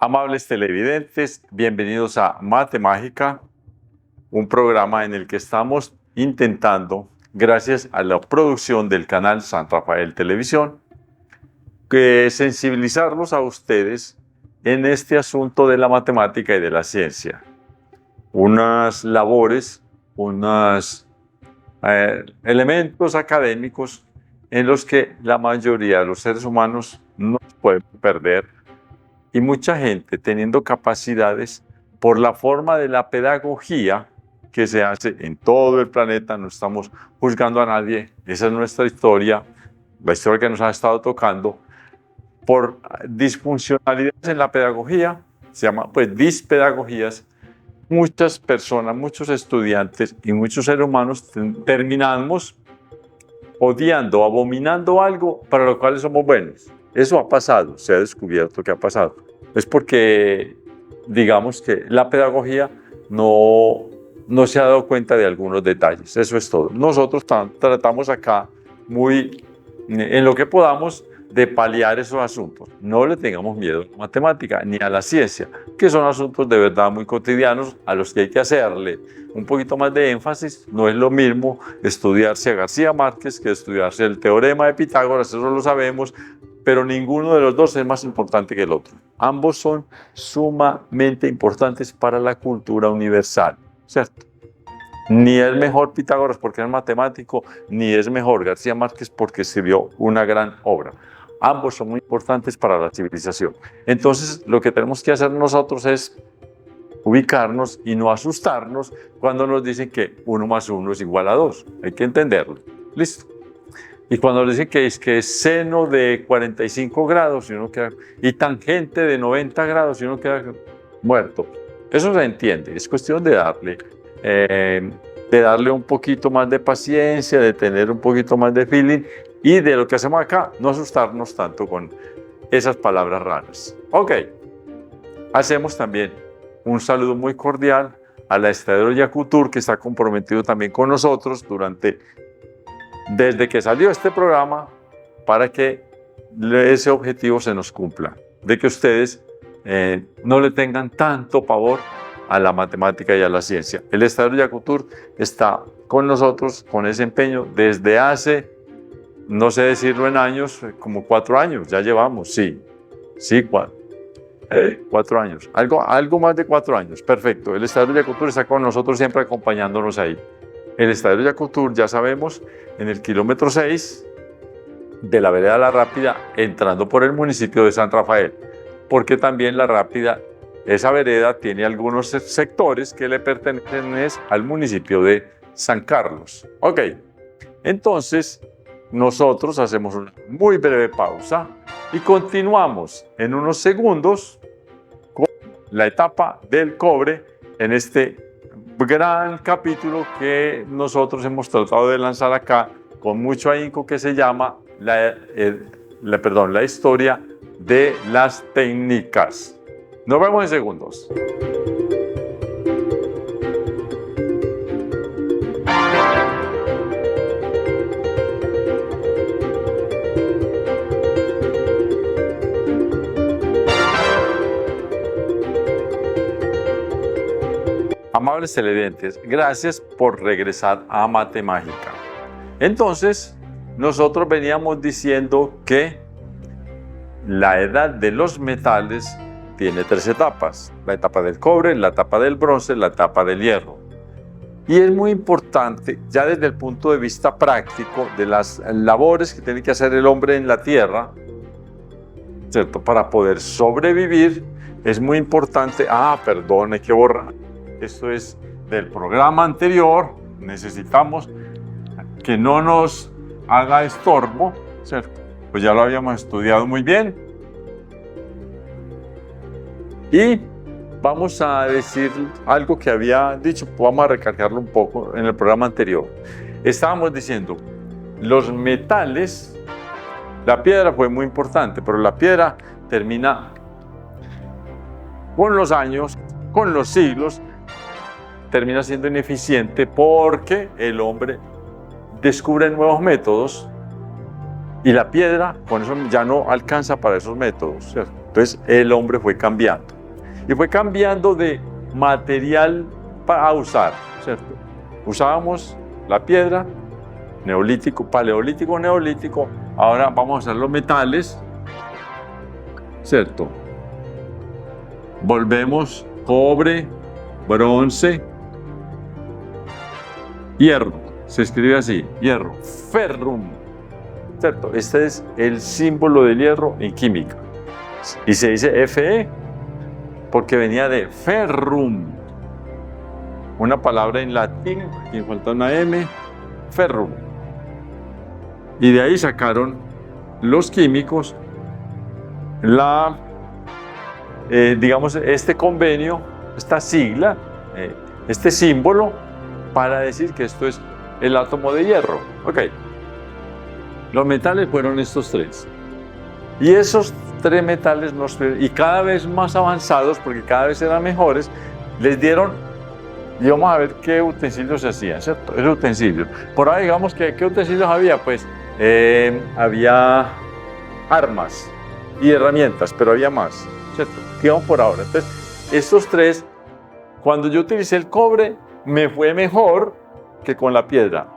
Amables televidentes, bienvenidos a Mate Mágica, un programa en el que estamos intentando, gracias a la producción del canal San Rafael Televisión, sensibilizarlos a ustedes en este asunto de la matemática y de la ciencia. Unas labores, unos elementos académicos en los que la mayoría de los seres humanos no pueden perder. Y mucha gente teniendo capacidades por la forma de la pedagogía que se hace en todo el planeta. No estamos juzgando a nadie, esa es nuestra historia, la historia que nos ha estado tocando. Por disfuncionalidades en la pedagogía, se llama pues dispedagogías, muchas personas, muchos estudiantes y muchos seres humanos terminamos odiando, abominando algo para lo cual somos buenos. Eso ha pasado, se ha descubierto que ha pasado. Es porque, digamos que la pedagogía no se ha dado cuenta de algunos detalles. Eso es todo. Nosotros tratamos acá muy, en lo que podamos, de paliar esos asuntos. No le tengamos miedo a la matemática ni a la ciencia, que son asuntos de verdad muy cotidianos a los que hay que hacerle un poquito más de énfasis. No es lo mismo estudiarse a García Márquez que estudiarse el teorema de Pitágoras, eso lo sabemos, pero ninguno de los dos es más importante que el otro. Ambos son sumamente importantes para la cultura universal, ¿cierto? Ni es mejor Pitágoras porque es matemático, ni es mejor García Márquez porque escribió una gran obra. Ambos son muy importantes para la civilización. Entonces, lo que tenemos que hacer nosotros es ubicarnos y no asustarnos cuando nos dicen que 1 más 1 es igual a 2. Hay que entenderlo. ¿Listo? Y cuando dicen que es seno de 45 grados y tangente de 90 grados y uno queda muerto. Eso se entiende. Es cuestión de darle un poquito más de paciencia, de tener un poquito más de feeling y de lo que hacemos acá, no asustarnos tanto con esas palabras raras. Ok. Hacemos también un saludo muy cordial al Estadero Yacutur, que está comprometido también con nosotros desde que salió este programa para que ese objetivo se nos cumpla, de que ustedes no le tengan tanto pavor a la matemática y a la ciencia. El Estadero Yacutur está con nosotros con ese empeño desde hace, no sé decirlo en años, como 4 años, ya llevamos, sí, 4 años, algo más de 4 años, perfecto. El Estadero Yacutur está con nosotros siempre acompañándonos ahí. El Estadero Yacutur, ya sabemos, en el kilómetro 6 de la vereda La Rápida, entrando por el municipio de San Rafael, porque también La Rápida, esa vereda, tiene algunos sectores que le pertenecen al municipio de San Carlos. Ok, entonces nosotros hacemos una muy breve pausa y continuamos en unos segundos con la etapa del cobre en este gran capítulo que nosotros hemos tratado de lanzar acá con mucho ahínco, que se llama la historia de las técnicas. Nos vemos en segundos. Amables televidentes, gracias por regresar a Mate Mágica. Entonces, nosotros veníamos diciendo que la edad de los metales tiene 3 etapas: la etapa del cobre, la etapa del bronce, la etapa del hierro. Y es muy importante, ya desde el punto de vista práctico, de las labores que tiene que hacer el hombre en la tierra, ¿cierto? Para poder sobrevivir, es muy importante. Perdón, hay que borrar. Esto es del programa anterior. Necesitamos que no nos haga estorbo, ¿cierto? Pues ya lo habíamos estudiado muy bien. Y vamos a decir algo que había dicho, vamos a recargarlo un poco en el programa anterior. Estábamos diciendo, los metales, la piedra fue muy importante, pero la piedra termina con los años, con los siglos, termina siendo ineficiente porque el hombre descubre nuevos métodos y la piedra con eso ya no alcanza para esos métodos, ¿cierto? Entonces el hombre fue cambiando. y fue cambiando de material para usar, ¿cierto? Usábamos la piedra, neolítico, paleolítico, neolítico, ahora vamos a usar los metales, ¿cierto? Volvemos cobre, bronce, hierro, se escribe así, hierro, ferrum, ¿cierto? Este es el símbolo del hierro en química y se dice Fe porque venía de ferrum, una palabra en latín, aquí falta una M, ferrum. Y de ahí sacaron los químicos digamos, este convenio, esta sigla, este símbolo, para decir que esto es el átomo de hierro. Ok. Los metales fueron estos tres. Y esos tres metales, y cada vez más avanzados, porque cada vez eran mejores, les dieron, y vamos a ver qué utensilios se hacían, ¿cierto? Esos utensilios. Por ahí, digamos, ¿qué utensilios había? Pues había armas y herramientas, pero había más, ¿cierto? Digamos por ahora. Entonces, estos tres, cuando yo utilicé el cobre, me fue mejor que con la piedra.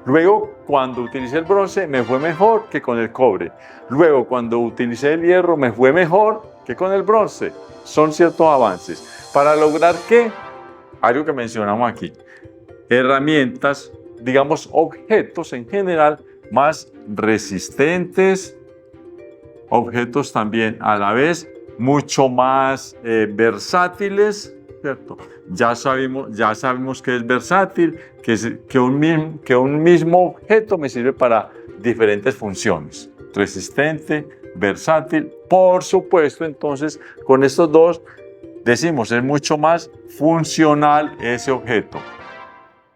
Luego, cuando utilicé el bronce, me fue mejor que con el cobre. Luego, cuando utilicé el hierro, me fue mejor que con el bronce. Son ciertos avances. ¿Para lograr qué? Algo que mencionamos aquí. Herramientas, digamos, objetos en general más resistentes, objetos también a la vez mucho más versátiles, ¿cierto? Ya sabemos que es versátil, que un mismo objeto me sirve para diferentes funciones. Resistente, versátil, por supuesto, entonces con estos dos decimos es mucho más funcional ese objeto.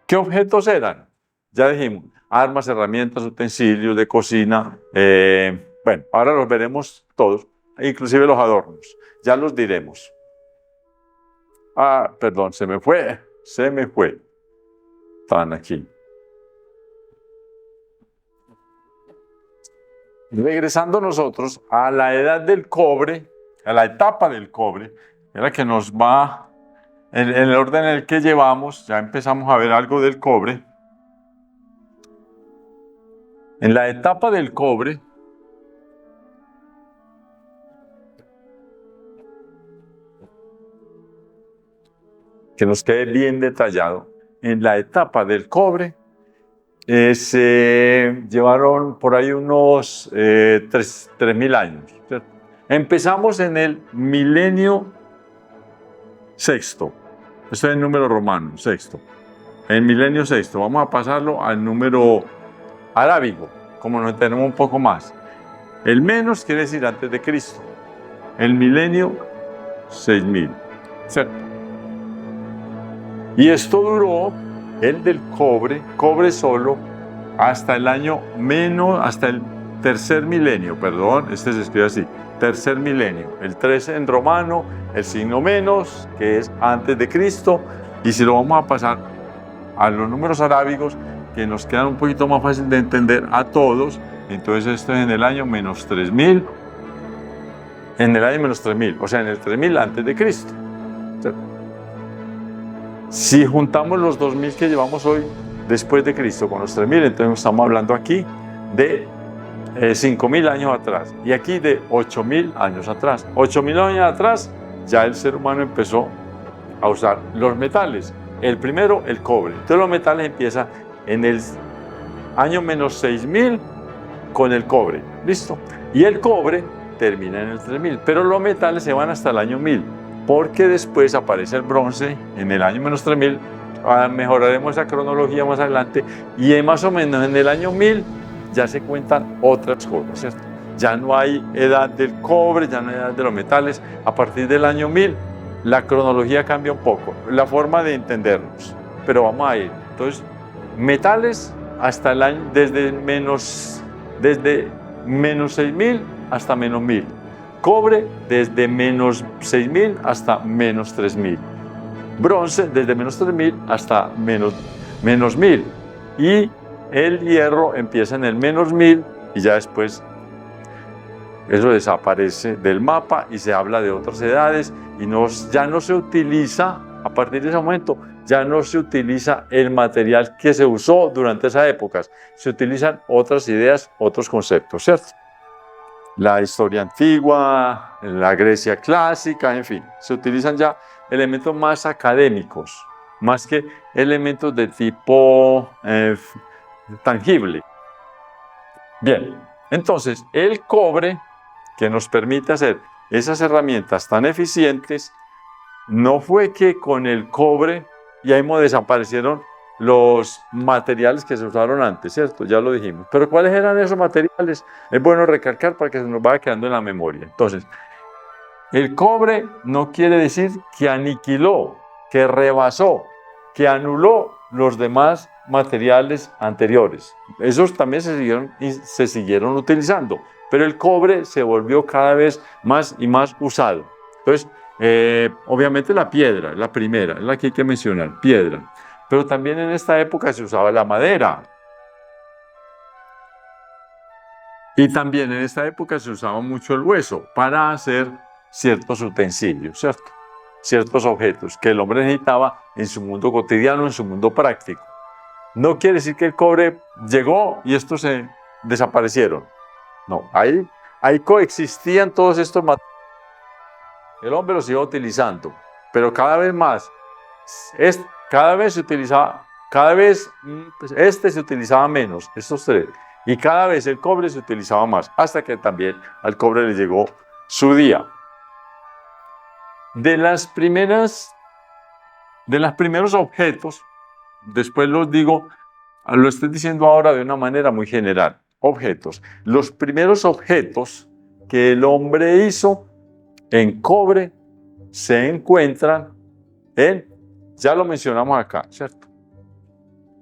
¿Qué objetos eran? Ya dijimos, armas, herramientas, utensilios de cocina. Bueno, ahora los veremos todos, inclusive los adornos. Ya los diremos. Ah, perdón, se me fue. Están aquí. Regresando nosotros a la edad del cobre, a la etapa del cobre, es la que nos va, en el orden en el que llevamos, ya empezamos a ver algo del cobre. En la etapa del cobre, que nos quede bien detallado, en la etapa del cobre se llevaron por ahí unos 3.000 años, ¿cierto? Empezamos en el milenio sexto, esto es el número romano, sexto. El milenio sexto, vamos a pasarlo al número arábigo, como nos tenemos un poco más. El menos quiere decir antes de Cristo. El milenio 6.000, ¿cierto? Y esto duró, el del cobre solo, hasta el año menos, hasta el tercer milenio, perdón, este se escribe así, tercer milenio. El 3 en romano, el signo menos, que es antes de Cristo, y si lo vamos a pasar a los números arábigos, que nos quedan un poquito más fácil de entender a todos, entonces esto es en el año menos 3.000, en el año menos 3.000, o sea, en el 3.000 antes de Cristo. Si juntamos los 2.000 que llevamos hoy después de Cristo con los 3.000, entonces estamos hablando aquí de 5.000 años atrás y aquí de 8.000 años atrás. 8.000 años atrás ya el ser humano empezó a usar los metales. El primero, el cobre. Entonces los metales empiezan en el año menos 6.000 con el cobre. ¿Listo? Y el cobre termina en el 3.000, pero los metales se van hasta el año 1.000. Porque después aparece el bronce en el año menos 3.000, mejoraremos esa cronología más adelante, y más o menos en el año 1.000 ya se cuentan otras cosas, ¿cierto? Ya no hay edad del cobre, ya no hay edad de los metales. A partir del año 1.000 la cronología cambia un poco, la forma de entendernos, pero vamos a ir. Entonces, metales hasta el año, desde menos 6.000 hasta menos 1.000. Cobre desde menos 6.000 hasta menos 3.000. Bronce desde menos 3.000 hasta menos 1.000. Y el hierro empieza en el menos 1.000 y ya después Eso desaparece del mapa y se habla de otras edades y ya no se utiliza, a partir de ese momento, ya no se utiliza el material que se usó durante esas épocas. Se utilizan otras ideas, otros conceptos, ¿cierto? La historia antigua, la Grecia clásica, en fin, se utilizan ya elementos más académicos, más que elementos de tipo tangible. Bien, entonces el cobre que nos permite hacer esas herramientas tan eficientes, no fue que con el cobre y ahí desaparecieron los materiales que se usaron antes, ¿cierto? Ya lo dijimos. Pero ¿cuáles eran esos materiales? Es bueno recalcar para que se nos vaya quedando en la memoria. Entonces, el cobre no quiere decir que aniquiló, que rebasó, que anuló los demás materiales anteriores. Esos también se siguieron utilizando, pero el cobre se volvió cada vez más y más usado. Entonces, obviamente la piedra, la primera, es la que hay que mencionar, piedra. Pero también en esta época se usaba la madera. Y también en esta época se usaba mucho el hueso para hacer ciertos utensilios, ¿cierto? Ciertos objetos que el hombre necesitaba en su mundo cotidiano, en su mundo práctico. No quiere decir que el cobre llegó y estos se desaparecieron. No, ahí coexistían todos estos materiales. El hombre los iba utilizando, pero cada vez más, cada vez se utilizaba, este se utilizaba menos, estos tres, y cada vez el cobre se utilizaba más, hasta que también al cobre le llegó su día. De los primeros objetos, después los digo, lo estoy diciendo ahora de una manera muy general, objetos. Los primeros objetos que el hombre hizo en cobre se encuentran ya lo mencionamos acá, ¿cierto?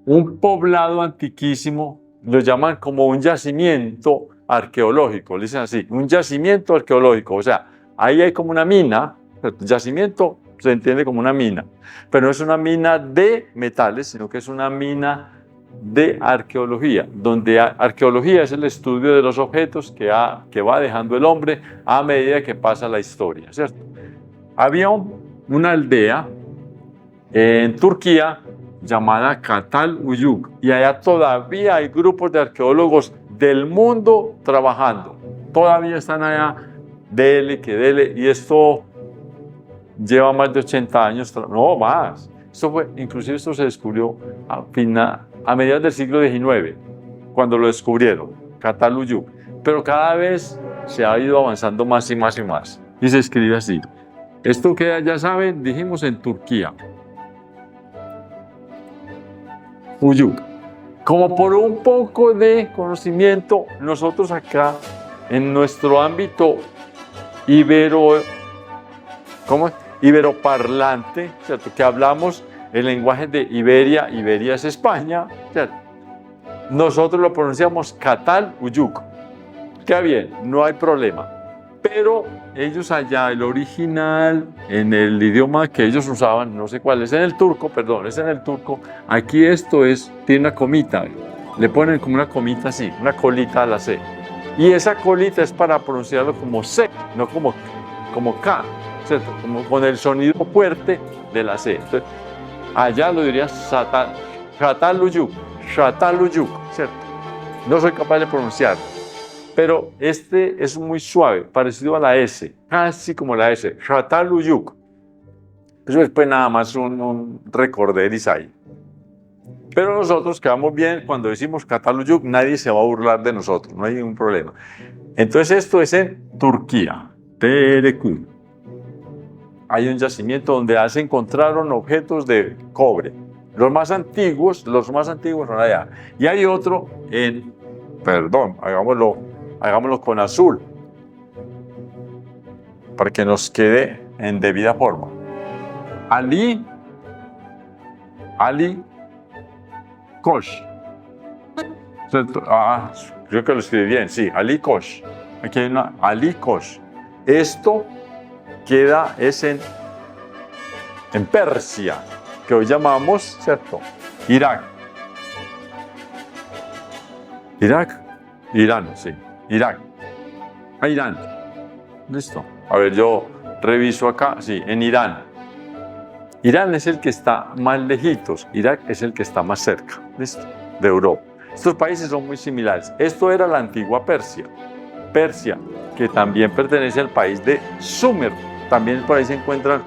Un poblado antiquísimo, lo llaman como un yacimiento arqueológico, le dicen así, un yacimiento arqueológico, o sea, ahí hay como una mina, ¿cierto? Yacimiento se entiende como una mina, pero no es una mina de metales, sino que es una mina de arqueología, donde arqueología es el estudio de los objetos que va dejando el hombre a medida que pasa la historia, ¿cierto? Había una aldea en Turquía llamada Çatalhöyük y allá todavía hay grupos de arqueólogos del mundo trabajando. Todavía están allá, dele, y esto lleva más de 80 años, no más. Inclusive esto se descubrió a mediados del siglo XIX, cuando lo descubrieron, Çatalhöyük. Pero cada vez se ha ido avanzando más y más y más. Y se escribe así. Esto que ya saben, dijimos en Turquía. Uyuk. Como por un poco de conocimiento, nosotros acá, en nuestro ámbito iberoparlante, ¿cierto? Que hablamos el lenguaje de Iberia, Iberia es España, ¿cierto? Nosotros lo pronunciamos Çatalhöyük. Queda bien, no hay problema. Pero ellos allá, el original, en el idioma que ellos usaban, no sé cuál, es en el turco, aquí esto tiene una comita, le ponen como una comita así, una colita a la C. Y esa colita es para pronunciarlo como C, no como K, ¿cierto? Como con el sonido fuerte de la C. Entonces, allá lo diría Çatalhöyük, ¿cierto? No soy capaz de pronunciarlo. Pero este es muy suave, parecido a la S, casi como la S, Çatalhöyük. Eso es pues nada más un recorderis ahí. Pero nosotros quedamos bien, cuando decimos Çatalhöyük, nadie se va a burlar de nosotros, no hay ningún problema. Entonces esto es en Turquía, Terekül. Hay un yacimiento donde se encontraron objetos de cobre. Los más antiguos son allá. Y hay otro hagámoslo con azul, para que nos quede en debida forma. Ali Koç. Creo que lo escribí bien, sí, Ali Koç. Aquí hay una Ali Koç. Esto es en Persia, que hoy llamamos, ¿cierto? Irak. Irán, sí. Irak. A Irán. Listo. A ver, yo reviso acá. Sí, en Irán. Irán es el que está más lejitos. Irak es el que está más cerca. Listo. De Europa. Estos países son muy similares. Esto era la antigua Persia. Persia, que también pertenece al país de Sumer. También por ahí se encuentran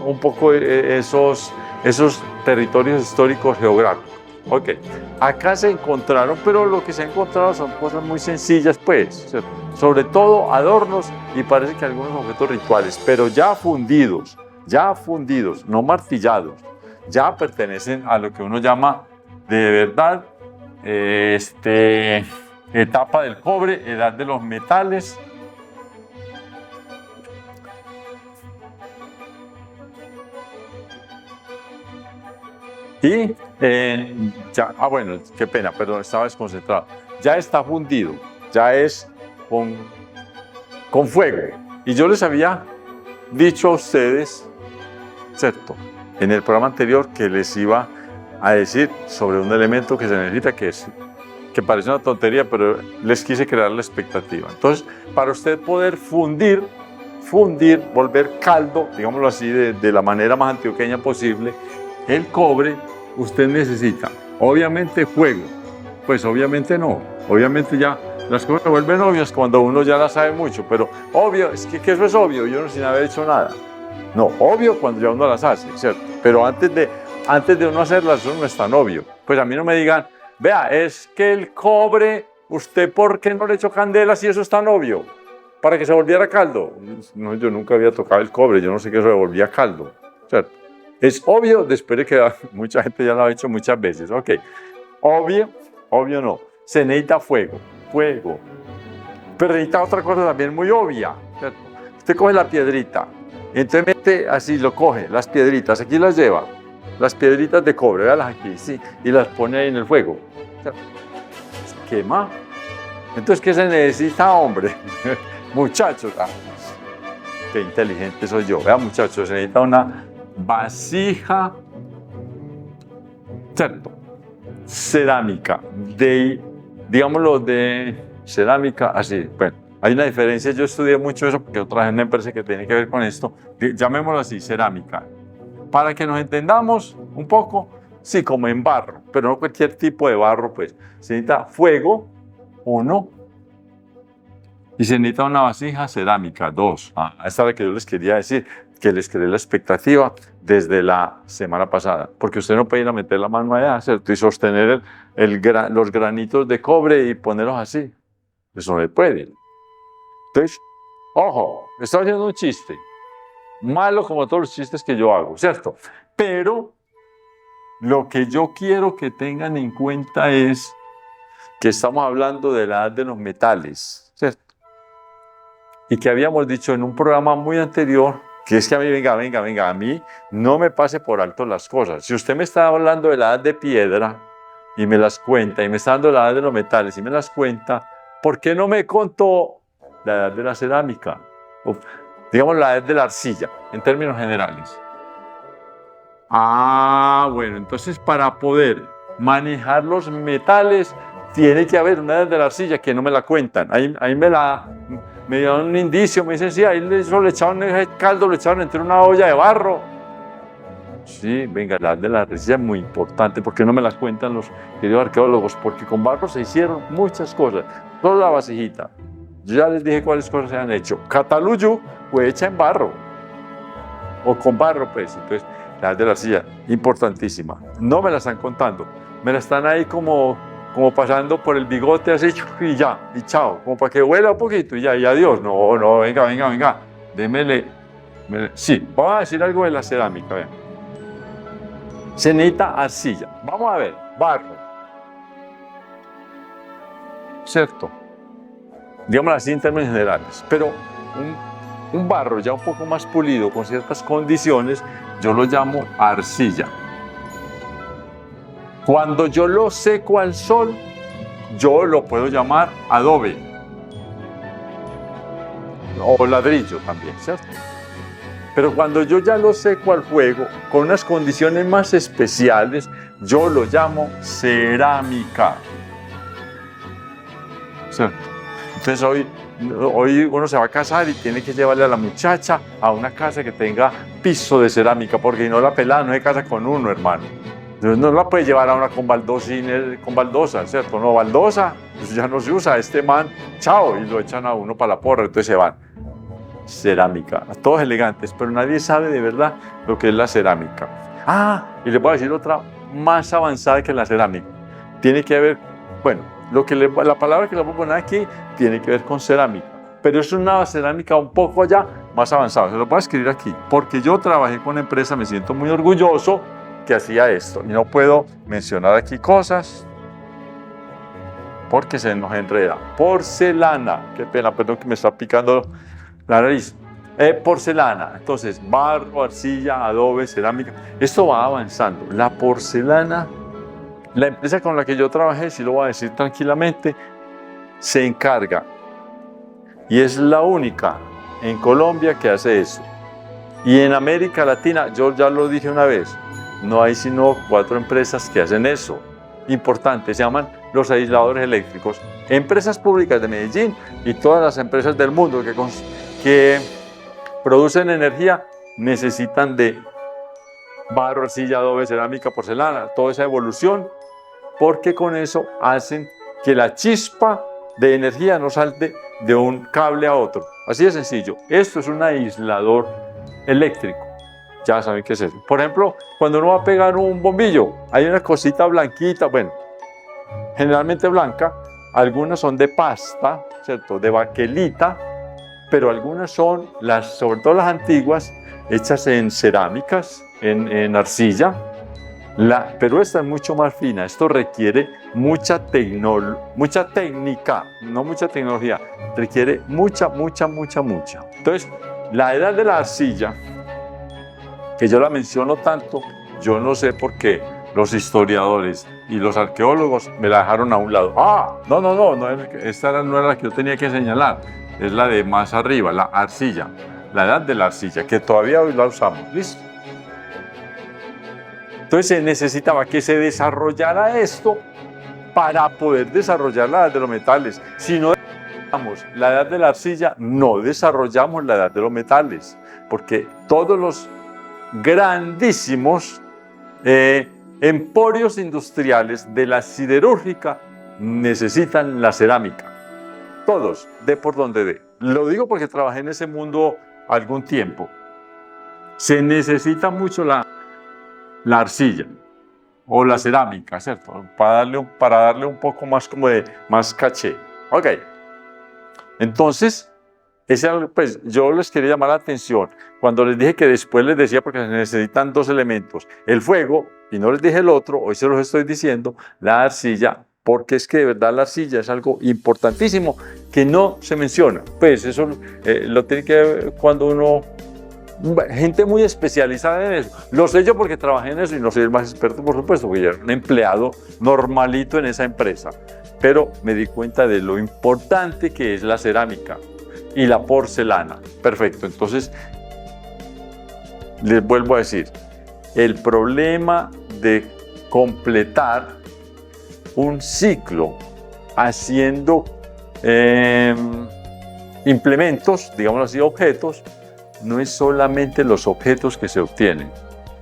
un poco esos territorios históricos geográficos. Ok, acá se encontraron, pero lo que se ha encontrado son cosas muy sencillas, pues, ¿cierto? Sobre todo adornos y parece que algunos objetos rituales, pero ya fundidos, no martillados, ya pertenecen a lo que uno llama de verdad etapa del cobre, edad de los metales. Y ya, bueno, qué pena, perdón, estaba desconcentrado. Ya está fundido, ya es con fuego. Y yo les había dicho a ustedes, ¿cierto? En el programa anterior que les iba a decir sobre un elemento que se necesita, que parece una tontería, pero les quise crear la expectativa. Entonces, para usted poder fundir, volver caldo, digámoslo así, de la manera más antioqueña posible, el cobre, usted necesita, obviamente, fuego. Pues obviamente no, obviamente ya las cosas se vuelven obvias cuando uno ya las sabe mucho, pero obvio, es que eso es obvio, yo no sin haber hecho nada. No, obvio cuando ya uno las hace, ¿cierto? Pero antes de uno hacerlas, eso no es tan obvio. Pues a mí no me digan, vea, es que el cobre, ¿usted por qué no le echó candela si eso es tan obvio? Para que se volviera caldo. No, yo nunca había tocado el cobre, yo no sé qué eso se volvía caldo, ¿cierto? Es obvio, después de que mucha gente ya lo ha hecho muchas veces, ok. Obvio no. Se necesita fuego. Pero necesita otra cosa también muy obvia, ¿cierto? Usted coge la piedrita, entonces mete así, lo coge, las piedritas, aquí las lleva, las piedritas de cobre, véalas aquí, sí, y las pone ahí en el fuego. ¿Cierto? Se quema. Entonces, ¿qué se necesita, hombre? Muchachos, qué inteligente soy yo. Vean, muchachos, se necesita una vasija, ¿cierto? Cerámica, digámoslo, de cerámica, así. Bueno, hay una diferencia, yo estudié mucho eso porque otra vez me parece que tiene que ver con esto, llamémoslo así, cerámica. Para que nos entendamos un poco, sí, como en barro, pero no cualquier tipo de barro, pues. Se necesita fuego, 1, y se necesita una vasija cerámica, 2. Esta es la que yo les quería decir, que les creé la expectativa desde la semana pasada, porque usted no puede ir a meter la mano allá, ¿cierto? Y sostener los granitos de cobre y ponerlos así. Eso no se puede. Entonces, ojo, estoy haciendo un chiste, malo como todos los chistes que yo hago, ¿cierto? Pero lo que yo quiero que tengan en cuenta es que estamos hablando de la edad de los metales, ¿cierto? Y que habíamos dicho en un programa muy anterior, que es que a mí, venga, a mí no me pase por alto las cosas. Si usted me está hablando de la edad de piedra y me las cuenta, y me está dando la edad de los metales y me las cuenta, ¿por qué no me contó la edad de la cerámica? O, digamos, la edad de la arcilla, en términos generales. Bueno, entonces para poder manejar los metales, tiene que haber una edad de la arcilla que no me la cuentan. Ahí me dieron un indicio, me dicen, sí, ahí eso le echaban ese caldo, le echaban entre una olla de barro. Sí, venga, la edad de la arcilla es muy importante, porque no me las cuentan los queridos arqueólogos, porque con barro se hicieron muchas cosas, solo la vasijita. Yo ya les dije cuáles cosas se han hecho. Cataluyu fue hecha en barro, o con barro, pues. Entonces, la edad de la arcilla, importantísima. No me la están contando, me la están ahí como pasando por el bigote así, y ya, y chao, como para que huela un poquito y ya, y adiós. No, venga, démele. Sí, vamos a decir algo de la cerámica, vean. Se necesita arcilla. Vamos a ver, barro. ¿Cierto? Digámoslo así en términos generales. Pero un barro ya un poco más pulido, con ciertas condiciones, yo lo llamo arcilla. Cuando yo lo seco al sol, yo lo puedo llamar adobe. O ladrillo también, ¿cierto? Pero cuando yo ya lo seco al fuego, con unas condiciones más especiales, yo lo llamo cerámica. ¿Cierto? Entonces hoy Hoy uno se va a casar y tiene que llevarle a la muchacha a una casa que tenga piso de cerámica, porque si no la pelada no se casa con uno, hermano. Entonces no la puede llevar a una con baldosa, ¿cierto? No, baldosa, pues ya no se usa, este man, chao, y lo echan a uno para la porra, entonces se van. Cerámica, todos elegantes, pero nadie sabe de verdad lo que es la cerámica. Y les voy a decir otra más avanzada que la cerámica. Tiene que ver, bueno, la palabra que le voy a poner aquí tiene que ver con cerámica, pero es una cerámica un poco ya más avanzada. Se lo voy a escribir aquí, porque yo trabajé con una empresa, me siento muy orgulloso que hacía esto, y no puedo mencionar aquí cosas porque se nos enreda. Porcelana, qué pena, perdón que me está picando la nariz. Porcelana, entonces barro, arcilla, adobe, cerámica, esto va avanzando. La porcelana, la empresa con la que yo trabajé, si lo voy a decir tranquilamente, se encarga, y es la única en Colombia que hace eso. Y en América Latina, yo ya lo dije una vez, no hay sino 4 empresas que hacen eso. Importante, se llaman los aisladores eléctricos. Empresas públicas de Medellín y todas las empresas del mundo que producen energía necesitan de barro, arcilla, adobe, cerámica, porcelana, toda esa evolución, porque con eso hacen que la chispa de energía no salte de un cable a otro. Así de sencillo. Esto es un aislador eléctrico. Ya saben qué es eso. Por ejemplo, cuando uno va a pegar un bombillo, hay una cosita blanquita, bueno, generalmente blanca, algunas son de pasta, ¿cierto? De baquelita, pero algunas son, sobre todo las antiguas, hechas en cerámicas, en arcilla, pero esta es mucho más fina. Esto requiere mucha técnica, no mucha tecnología, requiere mucha. Entonces, la edad de la arcilla, que yo la menciono tanto, yo no sé por qué los historiadores y los arqueólogos me la dejaron a un lado. No, esta no era la que yo tenía que señalar, es la de más arriba, la arcilla, la edad de la arcilla, que todavía hoy la usamos. ¿Listo? Entonces se necesitaba que se desarrollara esto para poder desarrollar la edad de los metales. Si no desarrollamos la edad de la arcilla, no desarrollamos la edad de los metales, porque todos los grandísimos emporios industriales de la siderúrgica necesitan la cerámica. Todos, de por donde de. Lo digo porque trabajé en ese mundo algún tiempo. Se necesita mucho la arcilla o la cerámica, ¿cierto? Para darle un poco más como de más caché. Ok. Entonces, pues yo les quería llamar la atención cuando les dije que después les decía, porque se necesitan 2 elementos, el fuego, y no les dije el otro, hoy se los estoy diciendo, la arcilla, porque es que de verdad la arcilla es algo importantísimo que no se menciona. Pues eso lo tiene que ver cuando uno, gente muy especializada en eso. Lo sé yo porque trabajé en eso y no soy el más experto, por supuesto, porque yo era un empleado normalito en esa empresa, pero me di cuenta de lo importante que es la cerámica y la porcelana. Perfecto, entonces les vuelvo a decir, el problema de completar un ciclo haciendo implementos, digamos así, objetos, no es solamente los objetos que se obtienen,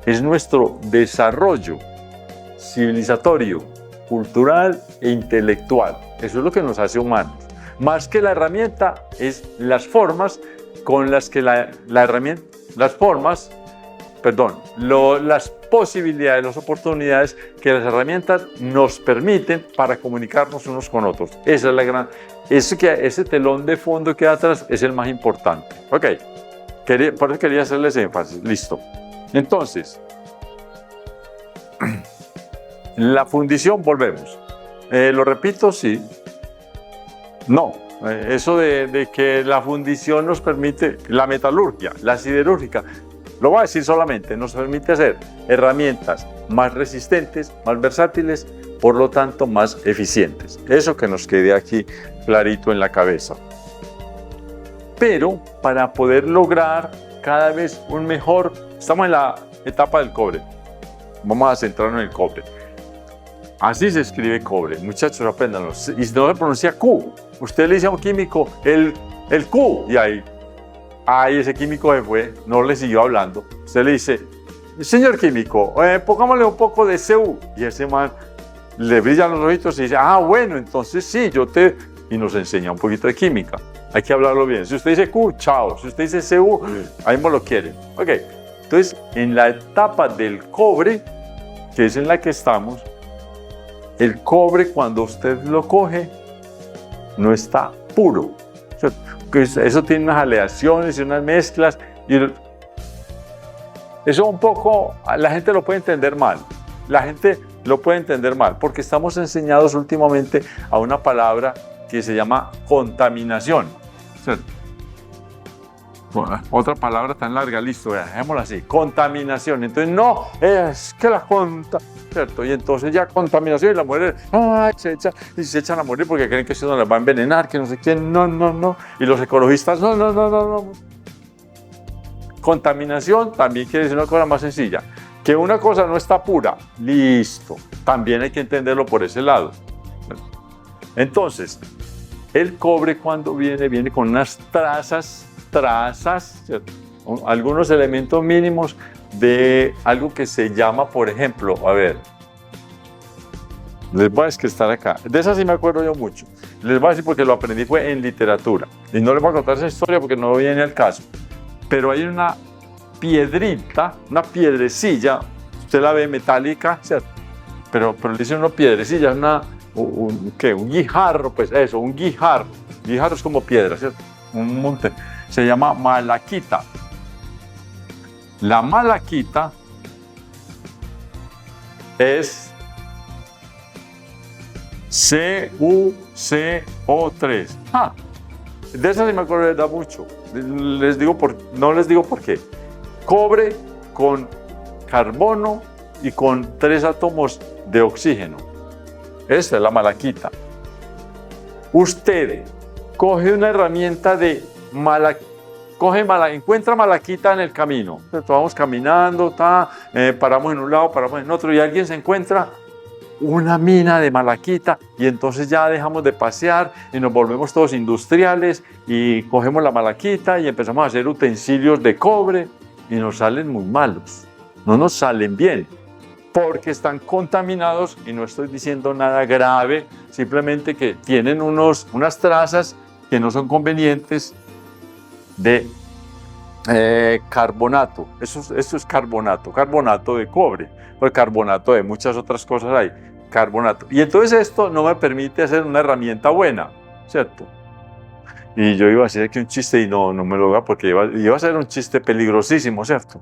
es nuestro desarrollo civilizatorio, cultural e intelectual. Eso es lo que nos hace humanos. Más que la herramienta, es las formas con las que las posibilidades, las oportunidades que las herramientas nos permiten para comunicarnos unos con otros. Esa es la gran, ese telón de fondo que hay atrás es el más importante. Ok, por eso quería hacerles énfasis. Listo. Entonces, la fundición, volvemos. Lo repito, sí. No, eso de que la fundición nos permite, la metalurgia, la siderúrgica, lo voy a decir solamente, nos permite hacer herramientas más resistentes, más versátiles, por lo tanto más eficientes. Eso que nos quede aquí clarito en la cabeza. Pero para poder lograr cada vez un mejor, estamos en la etapa del cobre, vamos a centrarnos en el cobre. Así se escribe cobre. Muchachos, apréndanlo. Y no se pronuncia Q. Usted le dice a un químico el Q y ahí ese químico se fue, no le siguió hablando. Usted le dice, señor químico, pongámosle un poco de Cu. Y ese man le brillan los ojitos y dice, bueno, entonces sí, y nos enseña un poquito de química. Hay que hablarlo bien. Si usted dice Q, chao. Si usted dice Cu, ahí me lo quiere. Ok, entonces en la etapa del cobre, que es en la que estamos, el cobre cuando usted lo coge no está puro. Eso tiene unas aleaciones y unas mezclas. Y eso un poco, la gente lo puede entender mal. La gente lo puede entender mal porque estamos enseñados últimamente a una palabra que se llama contaminación. ¿Cierto? Bueno, otra palabra tan larga, listo, dejémosla así, contaminación. Entonces, no, es que ¿cierto? Y entonces ya contaminación y la mujer, se echan a morir porque creen que eso no les va a envenenar, que no sé quién, no. Y los ecologistas, no. Contaminación también quiere decir una cosa más sencilla, que una cosa no está pura, listo. También hay que entenderlo por ese lado. Entonces, el cobre cuando viene con unas trazas, ¿cierto? Algunos elementos mínimos de algo que se llama, por ejemplo, les voy a decir que están acá. De esa sí me acuerdo yo mucho. Les voy a decir porque lo aprendí fue en literatura. Y no les voy a contar esa historia porque no viene al caso. Pero hay una piedrita, una piedrecilla, usted la ve metálica, ¿cierto? Pero le dice una piedrecilla, un guijarro, pues eso, un guijarro. Guijarro es como piedra, ¿cierto? Un monte. Se llama malaquita. La malaquita es CuCO3. De esa sí me acuerdo de mucho. No les digo por qué. Cobre con carbono y con 3 átomos de oxígeno. Esa es la malaquita. Usted coge una herramienta de encuentra malaquita en el camino. Entonces, vamos caminando, paramos en un lado, paramos en otro y alguien se encuentra una mina de malaquita y entonces ya dejamos de pasear y nos volvemos todos industriales y cogemos la malaquita y empezamos a hacer utensilios de cobre y nos salen muy malos, no nos salen bien porque están contaminados y no estoy diciendo nada grave, simplemente que tienen unas trazas que no son convenientes de carbonato. Eso es carbonato de cobre, o carbonato de muchas otras cosas hay, carbonato. Y entonces esto no me permite hacer una herramienta buena, ¿cierto? Y yo iba a hacer aquí un chiste y no me lo haga porque iba a ser un chiste peligrosísimo, ¿cierto?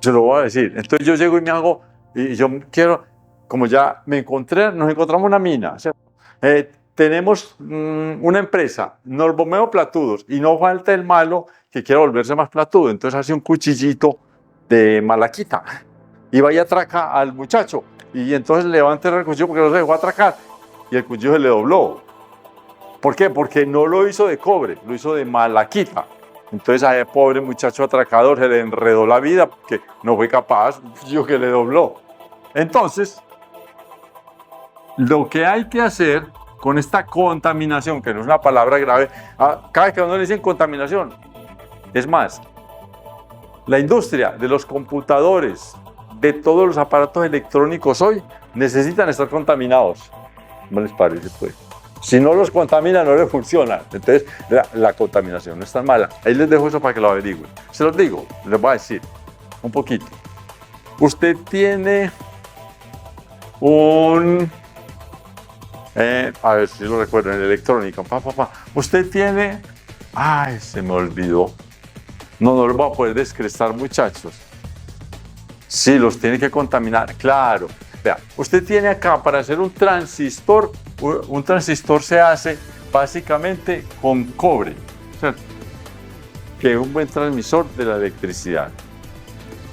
Se lo voy a decir. Entonces yo llego y me hago, y yo quiero, como ya nos encontramos una mina, ¿cierto? Tenemos una empresa, nos volvemos platudos y no falta el malo que quiere volverse más platudo. Entonces hace un cuchillito de malaquita y vaya a atracar al muchacho. Y entonces le va a enterrar el cuchillo porque no se dejó atracar y el cuchillo se le dobló. ¿Por qué? Porque no lo hizo de cobre, lo hizo de malaquita. Entonces a ese pobre muchacho atracador se le enredó la vida porque no fue capaz, un cuchillo que le dobló. Entonces, lo que hay que hacer con esta contaminación, que no es una palabra grave, cada vez que a uno le dicen contaminación, es más, la industria de los computadores, de todos los aparatos electrónicos hoy, necesitan estar contaminados. ¿No les parece, pues? Si no los contamina, no les funciona. Entonces, la contaminación no es tan mala. Ahí les dejo eso para que lo averigüen. Se los digo, les voy a decir un poquito. Usted tiene a ver si lo recuerdo, en electrónica. Usted tiene... Ay, se me olvidó. No lo voy a poder descrestar, muchachos. Sí, los tiene que contaminar, claro. Vea, usted tiene acá para hacer un transistor se hace básicamente con cobre, ¿cierto? Que es un buen transmisor de la electricidad.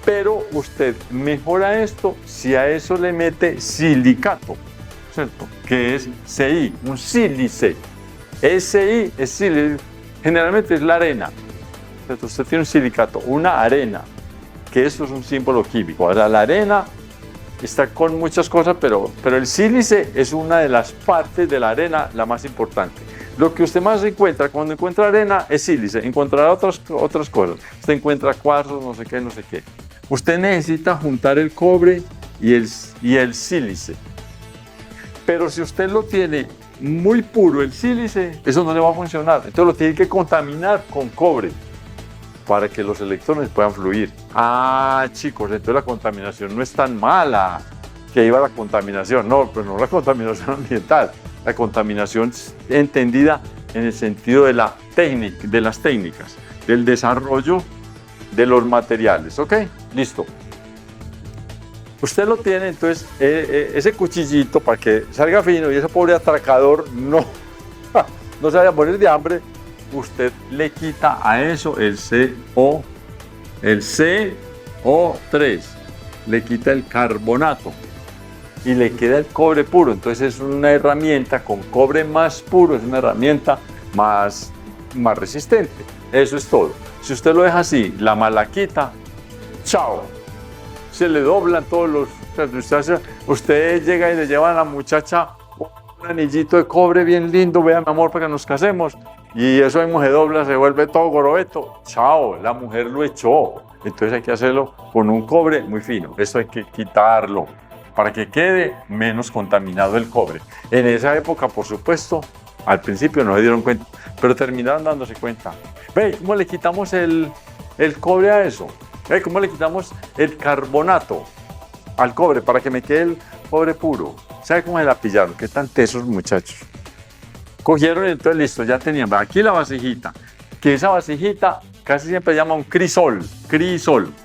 Pero usted mejora esto si a eso le mete silicato, ¿cierto? Que es CI, un sílice. SI es sílice, generalmente es la arena. ¿Cierto? Usted tiene un silicato, una arena, que esto es un símbolo químico. Ahora la arena está con muchas cosas, pero el sílice es una de las partes de la arena la más importante. Lo que usted más encuentra cuando encuentra arena es sílice, encontrará otras cosas. Usted encuentra cuarzos, no sé qué, no sé qué. Usted necesita juntar el cobre y el sílice. Pero si usted lo tiene muy puro, el sílice, eso no le va a funcionar. Entonces lo tiene que contaminar con cobre para que los electrones puedan fluir. Ah, chicos, entonces la contaminación no es tan mala. Que iba la contaminación. No, pero no la contaminación ambiental. La contaminación entendida en el sentido de las técnicas, del desarrollo de los materiales. ¿Ok? Listo. Usted lo tiene, entonces, ese cuchillito para que salga fino y ese pobre atracador no se vaya a morir de hambre. Usted le quita a eso el CO3, le quita el carbonato y le queda el cobre puro. Entonces es una herramienta con cobre más puro, es una herramienta más resistente. Eso es todo. Si usted lo deja así, la malaquita, chao. Se le doblan todos usted llega y le lleva a la muchacha un anillito de cobre bien lindo, vea mi amor, para que nos casemos. Y eso mismo se dobla, se vuelve todo gorobeto. Chao, la mujer lo echó. Entonces hay que hacerlo con un cobre muy fino. Eso hay que quitarlo para que quede menos contaminado el cobre. En esa época, por supuesto, al principio no se dieron cuenta, pero terminaron dándose cuenta. Ve, ¿cómo le quitamos el cobre a eso? Ve, ¿cómo le quitamos el carbonato al cobre para que me quede el cobre puro? ¿Sabe cómo se la pillaron? ¿Qué tan tesos, muchachos? Cogieron y entonces listo, ya tenían aquí la vasijita, que esa vasijita casi siempre se llama un crisol,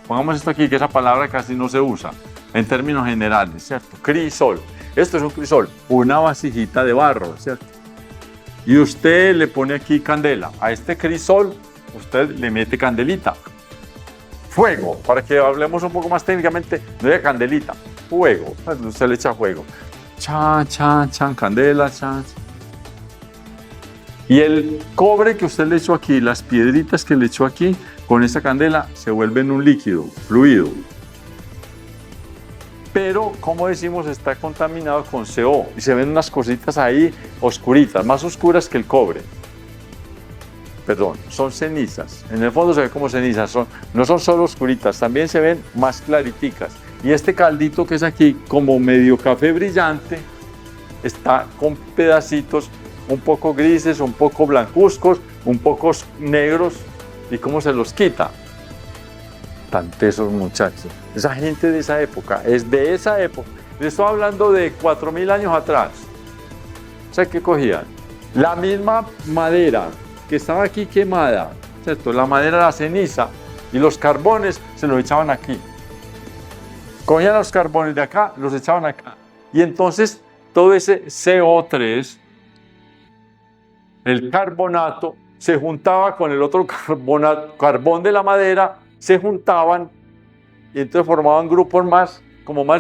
pongamos esto aquí, que esa palabra casi no se usa en términos generales, ¿cierto? Crisol, esto es un crisol, una vasijita de barro, ¿cierto? Y usted le pone aquí candela, a este crisol usted le mete candelita, fuego, para que hablemos un poco más técnicamente, no de candelita, fuego, usted le echa fuego, chan, candela, chan. Y el cobre que usted le echó aquí, las piedritas que le echó aquí, con esa candela se vuelven un líquido, fluido. Pero, como decimos, está contaminado con CO y se ven unas cositas ahí oscuritas, más oscuras que el cobre. Perdón, son cenizas. En el fondo se ve como cenizas, no son solo oscuritas, también se ven más clariticas. Y este caldito que es aquí, como medio café brillante, está con pedacitos un poco grises, un poco blancuzcos, un poco negros. ¿Y cómo se los quita? Tan tesos, muchachos. Esa gente de esa época, es de esa época. Les estoy hablando de 4000 años atrás. ¿Sabes qué cogían? La misma madera que estaba aquí quemada, ¿cierto? La madera, la ceniza y los carbones se los echaban aquí. Cogían los carbones de acá, los echaban acá. Y entonces todo ese CO3, el carbonato, se juntaba con el otro carbón de la madera, se juntaban y entonces formaban grupos más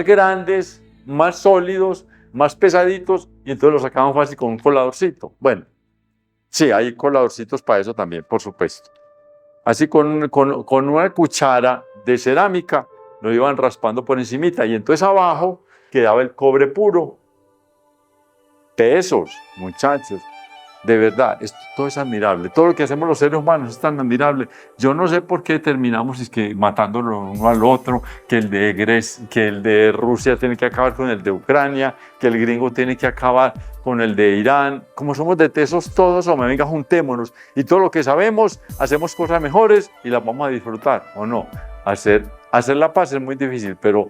grandes, más sólidos, más pesaditos, y entonces los sacaban fácil con un coladorcito. Bueno, sí, hay coladorcitos para eso también, por supuesto. Así con una cuchara de cerámica lo iban raspando por encimita y entonces abajo quedaba el cobre puro. Tesos, muchachos. De verdad, todo es admirable. Todo lo que hacemos los seres humanos es tan admirable. Yo no sé por qué terminamos matándolo uno al otro, que el de Rusia tiene que acabar con el de Ucrania, que el gringo tiene que acabar con el de Irán. Como somos de tesos todos, venga, juntémonos. Y todo lo que sabemos, hacemos cosas mejores y las vamos a disfrutar, ¿o no? Hacer la paz es muy difícil, pero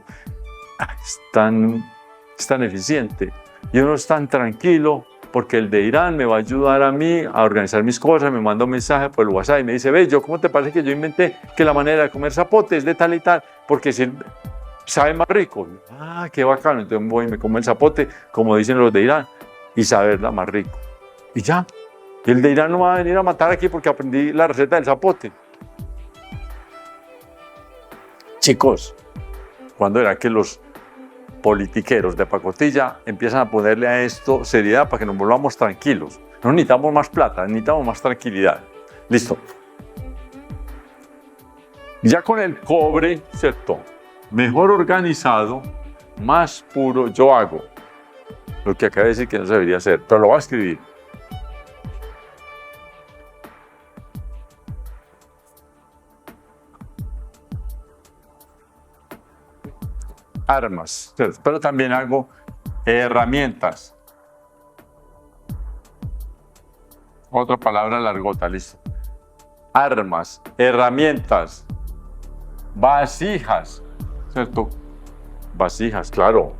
es tan eficiente. Y uno es tan tranquilo, porque el de Irán me va a ayudar a mí a organizar mis cosas, me manda un mensaje por el WhatsApp y me dice, ve, ¿cómo te parece que yo inventé que la manera de comer zapote es de tal y tal? Porque sabe más rico. Ah, qué bacano. Entonces voy y me como el zapote, como dicen los de Irán, y saberla más rico. Y ya. Y el de Irán no va a venir a matar aquí porque aprendí la receta del zapote. Chicos, ¿cuándo era que los politiqueros de pacotilla empiezan a ponerle a esto seriedad para que nos volvamos tranquilos? No necesitamos más plata, necesitamos más tranquilidad. Listo. Ya con el cobre, ¿cierto? Mejor organizado, más puro yo hago. Lo que acaba de decir que no se debería hacer, pero lo voy a escribir. Armas, pero también hago herramientas. Otra palabra largota, listo. Armas, herramientas, vasijas, ¿cierto? Vasijas, claro,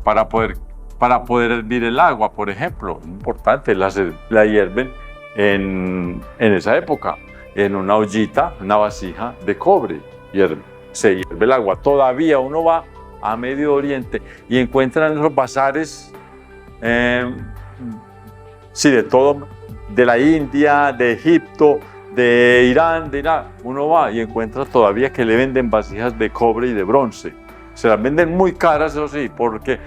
para poder hervir el agua, por ejemplo, importante, la hierven en esa época, en una ollita, una vasija de cobre, se hierve el agua. Todavía uno va a Medio Oriente y encuentran esos bazares, sí, de todo, de la India, de Egipto, de Irán, de Irak. Uno va y encuentra todavía que le venden vasijas de cobre y de bronce. Se las venden muy caras, eso sí, porque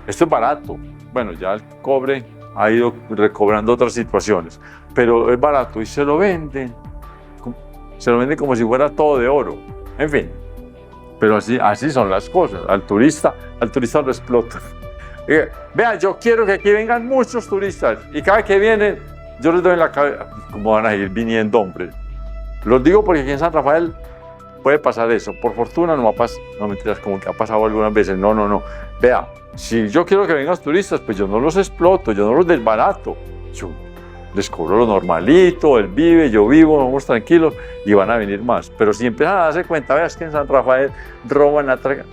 esto es barato. Bueno, ya el cobre ha ido recobrando otras situaciones, pero es barato y se lo venden como si fuera todo de oro. En fin, pero así son las cosas. Al turista lo explotan. Vean, yo quiero que aquí vengan muchos turistas y cada que vienen, yo les doy en la cabeza. ¿Cómo van a ir viniendo, hombre? Los digo porque aquí en San Rafael puede pasar eso. Por fortuna no va a pasar, no mentiras, como que ha pasado algunas veces. No. Vea, si yo quiero que vengan los turistas, pues yo no los exploto, yo no los desbarato. Yo les cobro lo normalito, él vive, yo vivo, vamos tranquilos y van a venir más. Pero si empiezan a darse cuenta, veas que en San Rafael roban, atracan,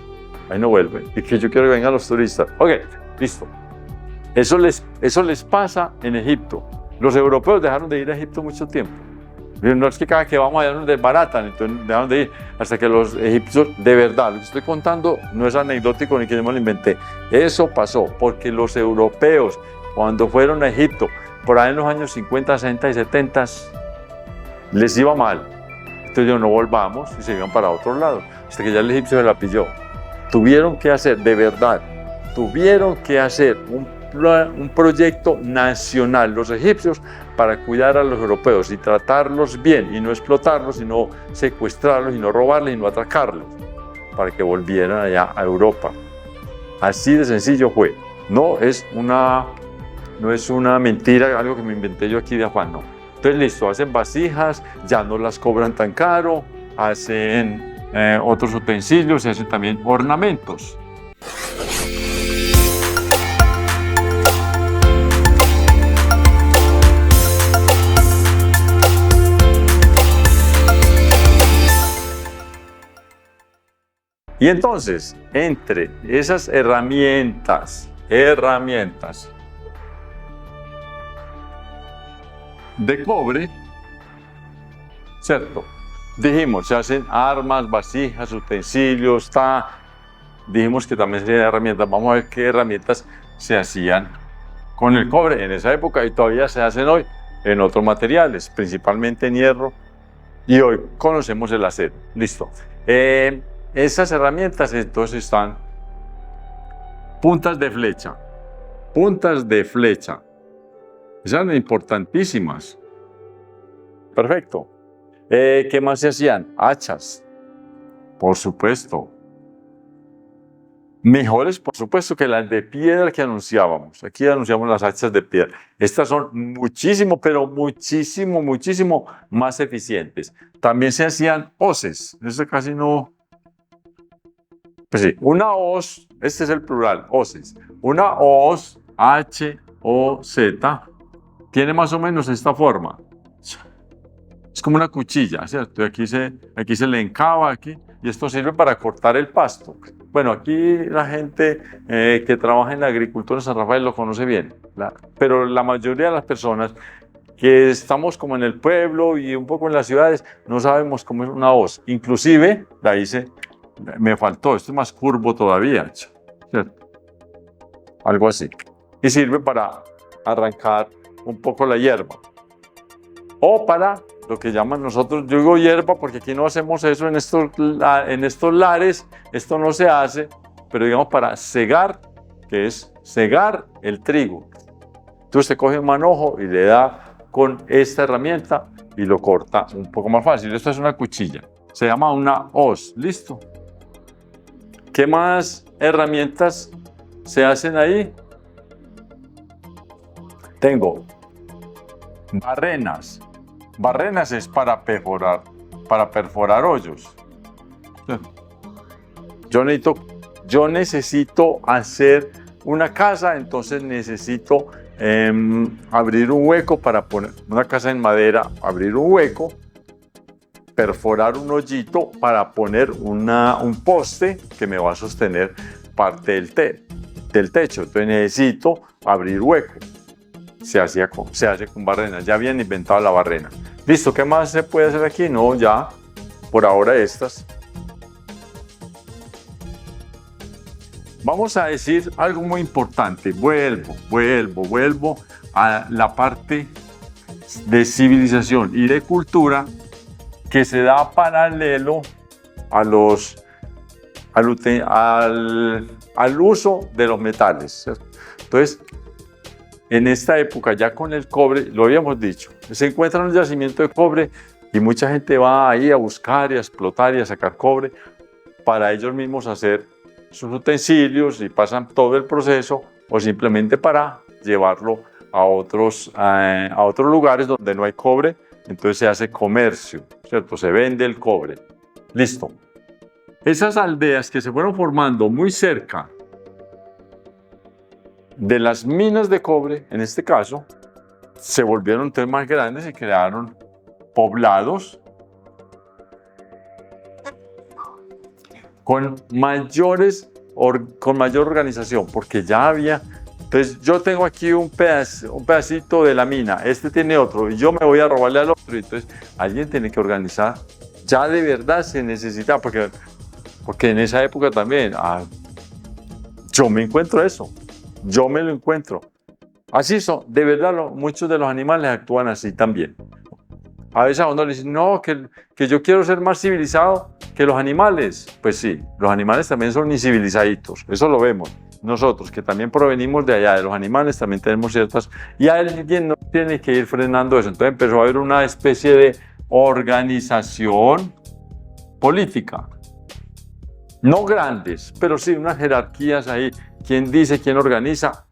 ahí no vuelven. Y que yo quiero que vengan los turistas. Ok, listo. Eso les pasa en Egipto. Los europeos dejaron de ir a Egipto mucho tiempo. No es que cada que vamos allá nos desbaratan, entonces dejaron de ir hasta que los egipcios, de verdad, lo que estoy contando no es anecdótico ni que yo me lo inventé. Eso pasó porque los europeos, cuando fueron a Egipto, por ahí en los años 50, 60 y 70, les iba mal. Entonces yo no volvamos y se iban para otro lado, hasta que ya el egipcio se la pilló. Tuvieron que hacer, de verdad, tuvieron que hacer un proyecto nacional, los egipcios, para cuidar a los europeos y tratarlos bien y no explotarlos, y no secuestrarlos, y no robarles, y no atracarlos, para que volvieran allá a Europa. Así de sencillo fue. No es una mentira, algo que me inventé yo aquí de afán, no. Entonces, listo, hacen vasijas, ya no las cobran tan caro, hacen otros utensilios y hacen también ornamentos. Y entonces, entre esas herramientas de cobre, ¿cierto? Dijimos, se hacen armas, vasijas, utensilios, dijimos que también serían herramientas. Vamos a ver qué herramientas se hacían con el cobre en esa época y todavía se hacen hoy en otros materiales, principalmente en hierro, y hoy conocemos el acero. Listo. Esas herramientas entonces están puntas de flecha. Esas son importantísimas. Perfecto. ¿Qué más se hacían? Hachas, por supuesto. Mejores, por supuesto, que las de piedra que anunciábamos. Aquí anunciamos las hachas de piedra. Estas son muchísimo, pero muchísimo más eficientes. También se hacían hoces. Eso casi no... Pues sí, una hoz, este es el plural, hoces. Una hoz, H-O-Z, tiene más o menos esta forma. Es como una cuchilla, ¿cierto? Y aquí se le encava aquí, y esto sirve para cortar el pasto. Bueno, aquí la gente que trabaja en la agricultura en San Rafael lo conoce bien, pero la mayoría de las personas que estamos como en el pueblo y un poco en las ciudades no sabemos cómo es una hoz. Inclusive, la hice... Me faltó, esto es más curvo todavía, ¿cierto? Algo así. Y sirve para arrancar un poco la hierba. O para lo que llaman nosotros, yo digo hierba porque aquí no hacemos eso en estos lares, esto no se hace, pero digamos para segar, que es segar el trigo. Entonces se coge un manojo y le da con esta herramienta y lo corta un poco más fácil. Esto es una cuchilla, se llama una hoz, ¿listo? ¿Qué más herramientas se hacen ahí? Tengo barrenas. Barrenas es para perforar hoyos. Yo necesito hacer una casa, entonces necesito abrir un hueco para poner una casa en madera, abrir un hueco, perforar un hoyito para poner un poste que me va a sostener parte del techo. Entonces necesito abrir hueco. Se hace con barrenas. Ya habían inventado la barrena. Listo, ¿qué más se puede hacer aquí? No, ya por ahora estas. Vamos a decir algo muy importante. Vuelvo a la parte de civilización y de cultura que se da paralelo al uso de los metales, ¿cierto? Entonces, en esta época, ya con el cobre, lo habíamos dicho, se encuentra un yacimiento de cobre y mucha gente va ahí a buscar y a explotar y a sacar cobre para ellos mismos hacer sus utensilios y pasan todo el proceso, o simplemente para llevarlo a otros lugares donde no hay cobre. Entonces se hace comercio, ¿cierto? Se vende el cobre. Listo. Esas aldeas que se fueron formando muy cerca de las minas de cobre, en este caso, se volvieron entonces más grandes y crearon poblados con mayor organización, porque ya había. Entonces yo tengo aquí un pedacito de la mina, este tiene otro y yo me voy a robarle al otro, y entonces alguien tiene que organizar. Ya de verdad se necesita, porque en esa época también yo me encuentro eso, yo me lo encuentro. Así son, de verdad muchos de los animales actúan así también. A veces a uno le dicen, no, que yo quiero ser más civilizado que los animales. Pues sí, los animales también son incivilizaditos, eso lo vemos. Nosotros, que también provenimos de allá, de los animales, también tenemos ciertas. Y alguien no tiene que ir frenando eso. Entonces empezó a haber una especie de organización política. No grandes, pero sí unas jerarquías ahí. ¿Quién dice, quién organiza?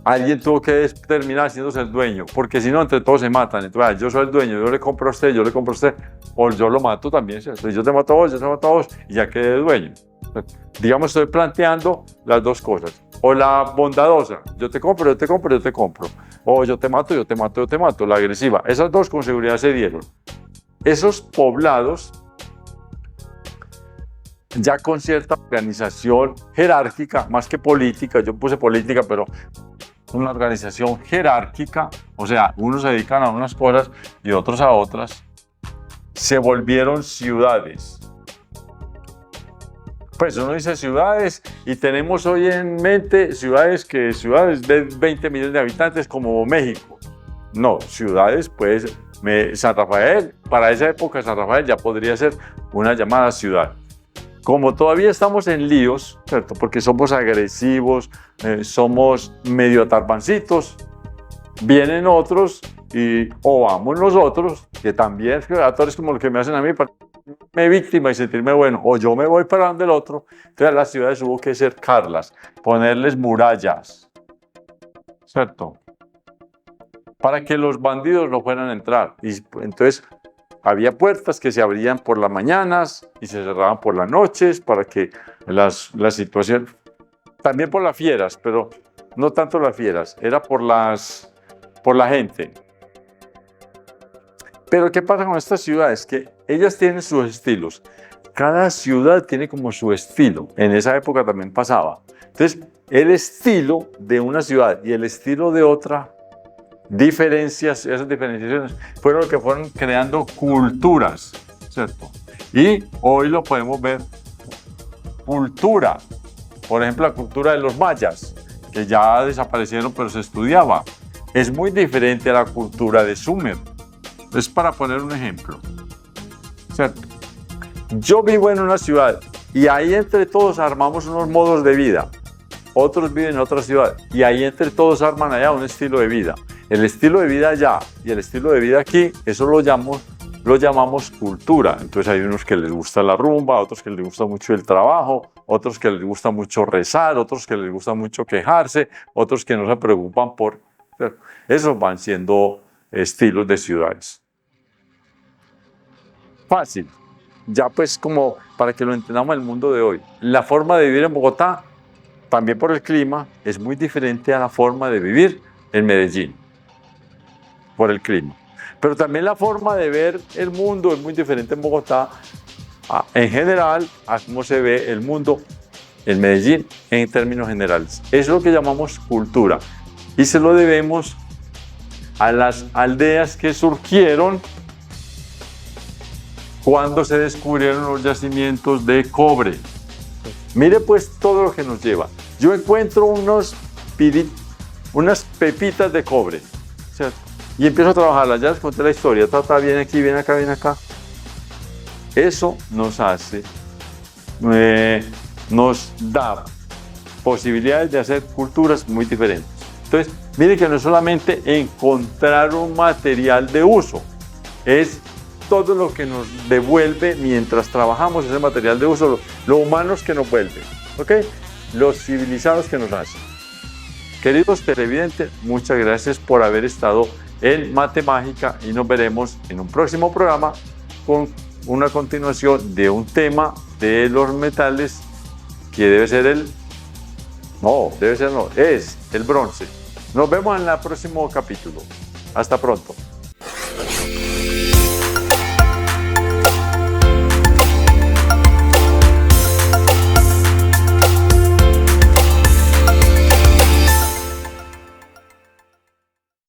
Alguien tuvo que terminar haciéndose el dueño, porque si no, entre todos se matan. Entonces, yo soy el dueño, yo le compro a usted, yo le compro a usted, o yo lo mato también, ¿cierto? Yo te mato a vos, yo te mato a vos, y ya quedé dueño. Digamos, estoy planteando las dos cosas. O la bondadosa, yo te compro, yo te compro, yo te compro. O yo te mato, yo te mato, yo te mato, la agresiva. Esas dos con seguridad se dieron. Esos poblados, ya con cierta organización jerárquica, más que política, yo puse política, pero una organización jerárquica, o sea, unos se dedican a unas cosas y otros a otras, se volvieron ciudades. Pues uno dice ciudades y tenemos hoy en mente ciudades de 20 millones de habitantes como México. No, ciudades, pues San Rafael, para esa época San Rafael ya podría ser una llamada ciudad. Como todavía estamos en líos, ¿cierto? Porque somos agresivos, somos medio atarbancitos, vienen otros o vamos nosotros, que también es como lo que me hacen a mí para me víctima y sentirme bueno, o yo me voy para donde el otro. Entonces las ciudades hubo que cercarlas, ponerles murallas, ¿cierto? Para que los bandidos no fueran a entrar. Y entonces había puertas que se abrían por las mañanas y se cerraban por las noches para que la situación, también por las fieras, pero no tanto las fieras, era por la gente. Pero ¿qué pasa con estas ciudades? Que ellas tienen sus estilos. Cada ciudad tiene como su estilo. En esa época también pasaba. Entonces, el estilo de una ciudad y el estilo de otra, esas diferenciaciones, fueron lo que fueron creando culturas, ¿cierto? Y hoy lo podemos ver. Cultura. Por ejemplo, la cultura de los mayas, que ya desaparecieron, pero se estudiaba. Es muy diferente a la cultura de Sumer. Es para poner un ejemplo, ¿cierto? Yo vivo en una ciudad y ahí entre todos armamos unos modos de vida. Otros viven en otra ciudad y ahí entre todos arman allá un estilo de vida. El estilo de vida allá y el estilo de vida aquí, eso lo llamamos cultura. Entonces hay unos que les gusta la rumba, otros que les gusta mucho el trabajo, otros que les gusta mucho rezar, otros que les gusta mucho quejarse, otros que no se preocupan por... Esos van siendo estilos de ciudades. Fácil. Ya pues como para que lo entendamos el mundo de hoy. La forma de vivir en Bogotá, también por el clima, es muy diferente a la forma de vivir en Medellín, por el clima. Pero también la forma de ver el mundo es muy diferente en Bogotá, en general, a cómo se ve el mundo en Medellín en términos generales. Es lo que llamamos cultura y se lo debemos a las aldeas que surgieron cuando se descubrieron los yacimientos de cobre. Mire pues todo lo que nos lleva. Yo encuentro unas pepitas de cobre, ¿cierto? Y empiezo a trabajarlas. Ya les conté la historia. Trata bien aquí, bien acá, bien acá. Eso nos hace, nos da posibilidades de hacer culturas muy diferentes. Entonces, mire que no es solamente encontrar un material de uso, es todo lo que nos devuelve mientras trabajamos ese material de uso, los humanos que nos vuelven, ¿ok? Los civilizados que nos hacen. Queridos televidentes, muchas gracias por haber estado en Mate Mágica y nos veremos en un próximo programa con una continuación de un tema de los metales que es el bronce. Nos vemos en el próximo capítulo. Hasta pronto.